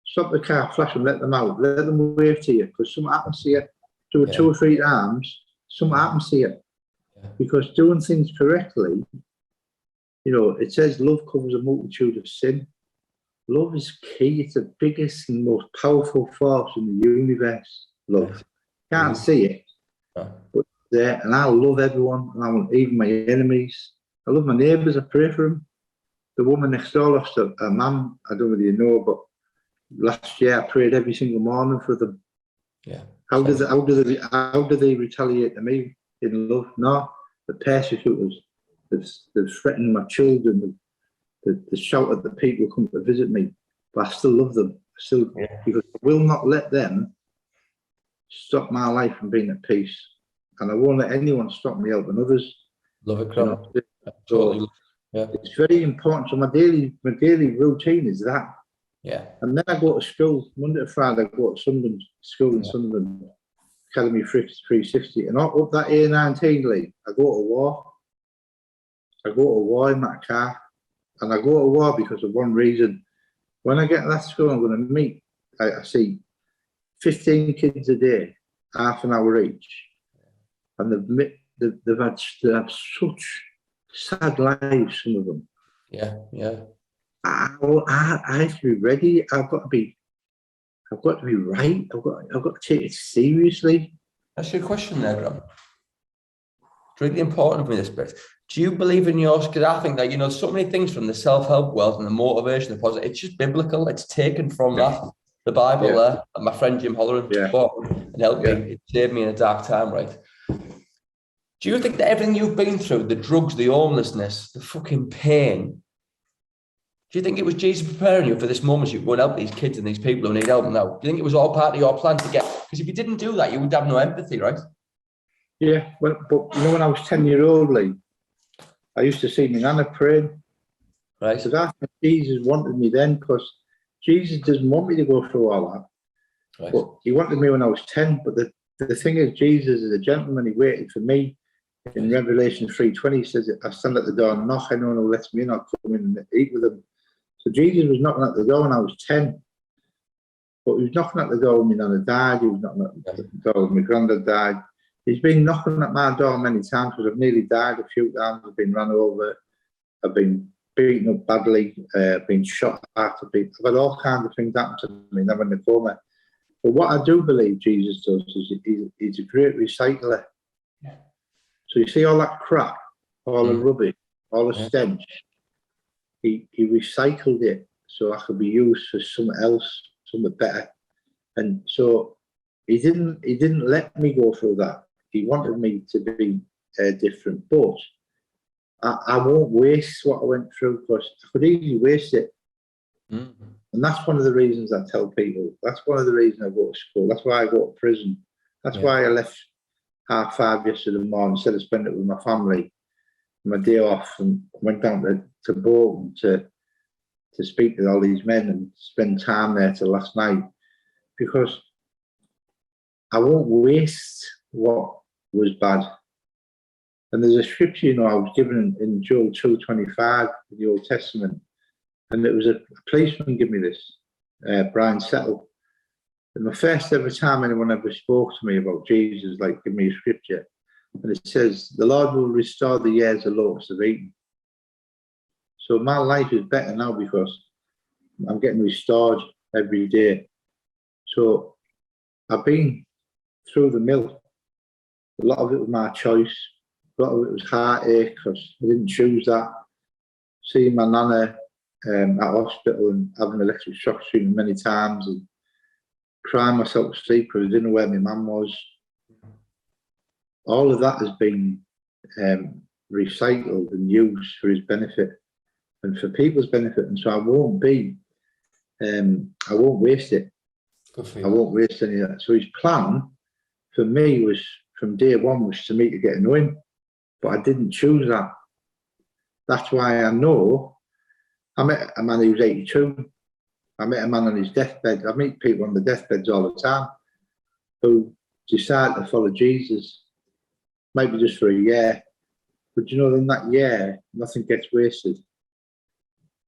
Stop the car, flash them, let them out. Let them wave to you, because something happens to you. Do it 2 or 3 times, something happens to you. Because doing things correctly, it says love covers a multitude of sin. Love is key. It's the biggest and most powerful force in the universe. Love. Can't see it, but it's there. And I love everyone, and I want even my enemies. I love my neighbours. I pray for them. The woman next door lost her mum. I don't know whether you know, but last year I prayed every single morning for them. Yeah. How do they retaliate to me in love? No, the persecutors. They've threatened my children. They shout at the people who come to visit me, but I still love them. Because I will not let them stop my life from being at peace, and I won't let anyone stop me helping others. Love it, totally. Yeah. It's very important. So my daily routine is that. Yeah. And then I go to school Monday to Friday. I go to Sunderland school in Sunderland, Academy 360, and up that A19 league, I go to war. I go to war in that car, and I go to war because of one reason. When I get to that school, I'm going to meet. I see 15 kids a day, half an hour each, and they've had such sad lives. Some of them. Yeah. I have to be ready. I've got to be right. I've got to take it seriously. That's your question there, Graham. It's really important for me, this bit. Do you believe in yours? Because I think that, so many things from the self-help world and the motivation, the positive, it's just biblical. It's taken from that, the Bible there. And my friend Jim Holleran bought and helped me. It saved me in a dark time, right? Do you think that everything you've been through, the drugs, the homelessness, the fucking pain, do you think it was Jesus preparing you for this moment so you go and help these kids and these people who need help now? Do you think it was all part of your plan to get? Because if you didn't do that, you would have no empathy, right? Yeah, but when I was 10-year-old, Lee, I used to see my nana praying. Right. So that's what Jesus wanted me then, because Jesus doesn't want me to go through all that. Right. But he wanted me when I was 10. But the thing is, Jesus is a gentleman. He waited for me. In Revelation 3:20, he says, I stand at the door and knock. Anyone who lets me in, I'll come in and eat with them. So Jesus was knocking at the door when I was 10. But he was knocking at the door when my nana died. He was knocking at the door when my granddad died. He's been knocking at my door many times, because I've nearly died a few times. I've been run over. I've been beaten up badly. I've been shot at. I've had all kinds of things happen to me. I'm in a coma. But what I do believe Jesus does is he's a great recycler. Yeah. So you see all that crap, all the rubbish, all the stench. He recycled it so I could be used for something else, something better. And so he didn't let me go through that. He wanted me to be different, but I won't waste what I went through, because I could easily waste it. And that's one of the reasons I tell people. That's one of the reasons I go to school. That's why I go to prison. That's why I left 5:30 yesterday morning instead of spending it with my family, my day off, and went down to Bolton to speak to all these men and spend time there till last night, because I won't waste what was bad. And there's a scripture, I was given in Joel 2:25 in the Old Testament, and it was a policeman gave me this, Brian Settle. And the first ever time anyone ever spoke to me about Jesus, like, give me a scripture, and it says, the Lord will restore the years the locusts have eaten. So my life is better now because I'm getting restored every day. So I've been through the mill. A lot of it was my choice. A lot of it was heartache because I didn't choose that. Seeing my nana at hospital and having electric shock treatment many times and crying myself to sleep because I didn't know where my mum was. All of that has been recycled and used for his benefit and for people's benefit. And so I won't be I won't waste it. Good for I you. won't waste any of that. So his plan for me was from day one was for me to get to know him, but I didn't choose that. That's why I know I met a man who was 82. I met a man on his deathbed. I meet people on the deathbeds all the time who decide to follow Jesus, maybe just for a year. But you know, in that year, nothing gets wasted.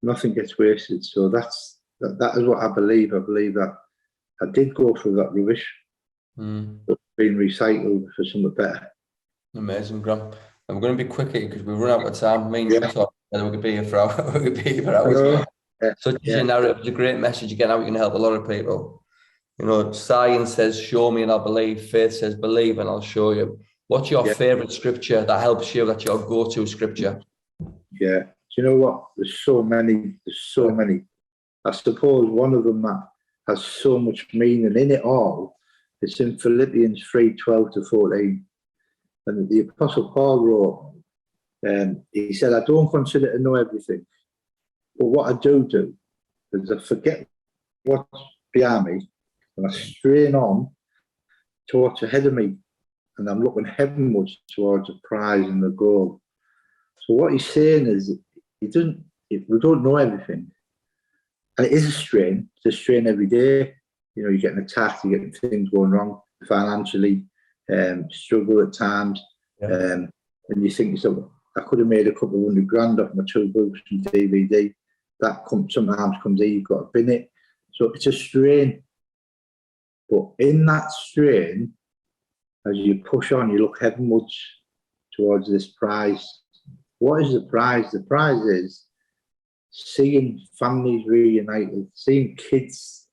Nothing gets wasted. So that is what I believe. I believe that I did go through that rubbish, but being recycled for something better. Amazing, Graham. And we're going to be quick here because we run out of time. Me and you talk, and we could be here for hours. We could be here for hours. Such is your narrative. It's a great message. Again, how you can help a lot of people. You know, science says, show me and I'll believe. Faith says, believe and I'll show you. What's your favourite scripture that helps you, that's your go-to scripture? Yeah. Do you know what? There's so many. I suppose one of them that has so much meaning in it all, it's in Philippians 3:12-14. And the Apostle Paul wrote, he said, I don't consider to know everything, but what I do is I forget what's behind me and I strain on towards ahead of me, and I'm looking heavenwards towards the prize and the goal. So what he's saying is we don't know everything. And it is a strain. It's a strain every day. You know, you're getting attacked, you're getting things going wrong financially, struggle at times. And you think to yourself, I could have made a couple of $100 off my 2 books and DVD. That sometimes comes in, you've got to bin it. So it's a strain. But in that strain, as you push on, you look heavenwards towards this prize. What is the prize? The prize is seeing families reunited, seeing kids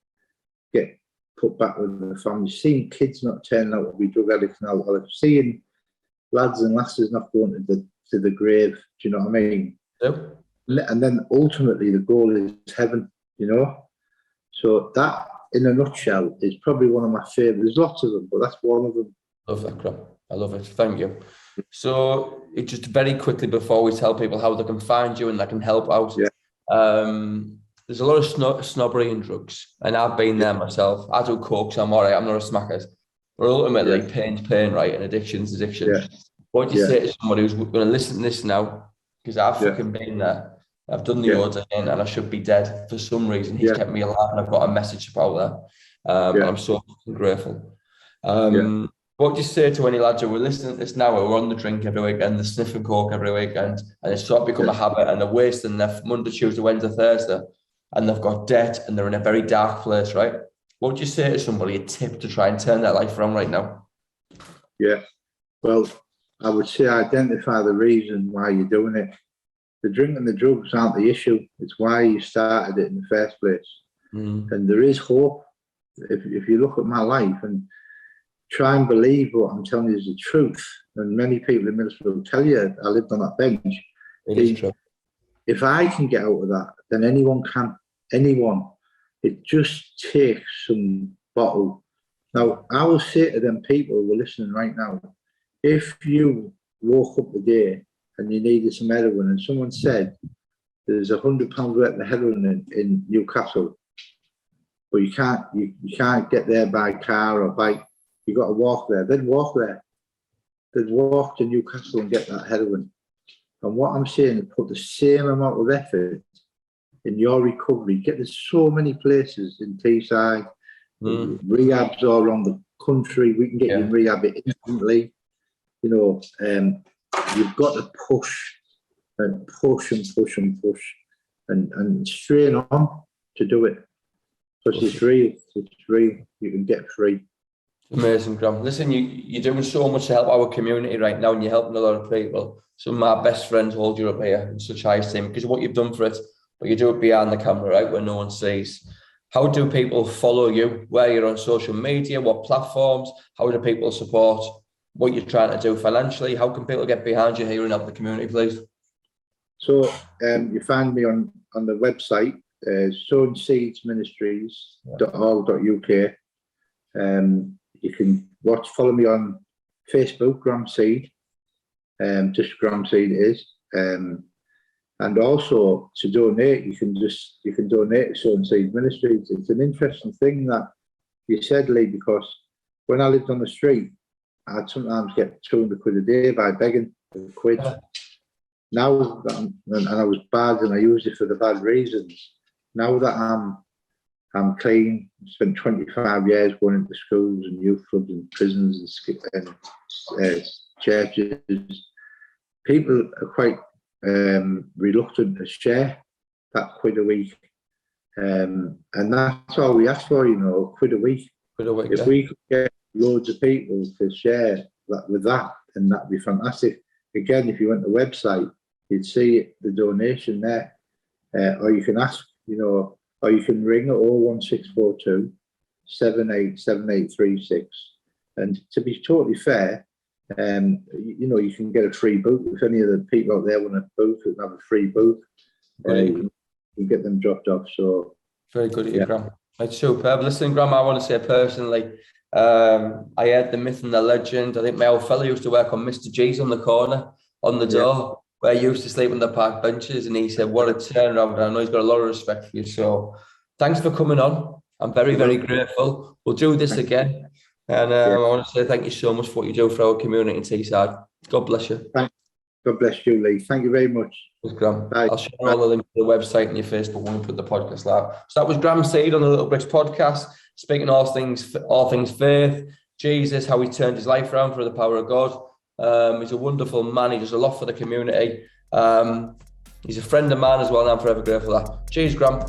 get put back with their families, seeing kids not turning out to be drug addicts and alcoholics, seeing lads and lasses not going to the grave. Do you know what I mean? Yep. And then ultimately the goal is heaven, you know? So that, in a nutshell, is probably one of my favourites. There's lots of them, but that's one of them. Love that, Graham. I love it. Thank you. So just very quickly before we tell people how they can find you and they can help out. There's a lot of snobbery in drugs, and I've been there myself. I do coke, so I'm all right. I'm not a smacker. But ultimately, pain's pain, right? And addiction's addiction. What do you say to somebody who's going to listen to this now? Because I've fucking been there. I've done the odds again, and I should be dead. For some reason, he's kept me alive, and I've got a message about that. And I'm so fucking grateful. What do you say to any lads who are listening to this now, who are on the drink every weekend, they're sniffing coke every weekend, and it's sort of become a habit, and they're wasting their Monday, Tuesday, Wednesday, Thursday, and they've got debt, and they're in a very dark place, right? What would you say to somebody, a tip to try and turn their life around right now? Yeah, well, I would say identify the reason why you're doing it. The drink and the drugs aren't the issue. It's why you started it in the first place. And there is hope. If you look at my life and try and believe what I'm telling you is the truth, and many people in Middlesbrough will tell you I lived on that bench. It is true. If I can get out of that, then anyone can. Anyone. It just takes some bottle. Now, I will say to them people who are listening right now, if you woke up today and you needed some heroin and someone said there's £100 worth of heroin in Newcastle, but you can't get there by car or bike, you got to walk there, then walk there. Then walk to Newcastle and get that heroin. And what I'm saying is put the same amount of effort in your recovery. There's so many places in Teesside, rehabs all around the country. We can get you in rehab instantly. You know, you've got to push and push and push and push and strain on to do it. Because it's real. It's real. You can get free. Amazing, Graham. Listen, you're doing so much to help our community right now, and you're helping a lot of people. Some of my best friends hold you up here in such high esteem because of what you've done for it, but you do it behind the camera, right, where no one sees. How do people follow you? Where you're on social media? What platforms? How do people support what you're trying to do financially? How can people get behind you here and help the community, please? So you find me on the website, sowingseedsministries.org.uk. You can follow me on Facebook, Graham Seed. Just Graham Seed it is. And also to donate, you can donate to Soul & Seed Ministries. It's an interesting thing that you said, Lee, because when I lived on the street, I'd sometimes get 200 quid a day by begging for quid. Now that and I was bad and I used it for the bad reasons. Now that I'm clean, spent 25 years going into schools and youth clubs and prisons and churches. People are quite reluctant to share that quid a week, and that's all we ask for, quid a week. If we could get loads of people to share that with that, then that'd be fantastic. Again, if you went to the website, you'd see the donation there, or you can ask, or you can ring at 01642 787836, and to be totally fair, you can get a free book. If any of the people out there want a book and have a free book, you can get them dropped off. So very good of you, Graham. It's superb. Listen, Graham, I want to say personally, I heard the myth and the legend. I think my old fella used to work on Mr. G's on the corner, on the door, where he used to sleep on the park benches, and he said, what a turnaround. I know he's got a lot of respect for you. So thanks for coming on. I'm very, very grateful. We'll do this again. And I want to say thank you so much for what you do for our community in Teesside. God bless you. God bless you, Lee. Thank you very much. Thanks, Graham. I'll share all the links to the website and your Facebook when we put the podcast live. So that was Graham Seed on the Little Bricks podcast, speaking all things faith, Jesus, how he turned his life around for the power of God. He's a wonderful man. He does a lot for the community. He's a friend of mine as well, and I'm forever grateful for that. Cheers, Graham.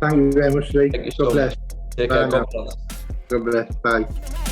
Thank you very much, Lee. Thank you God bless. Take care. God bless. God bless. Bye.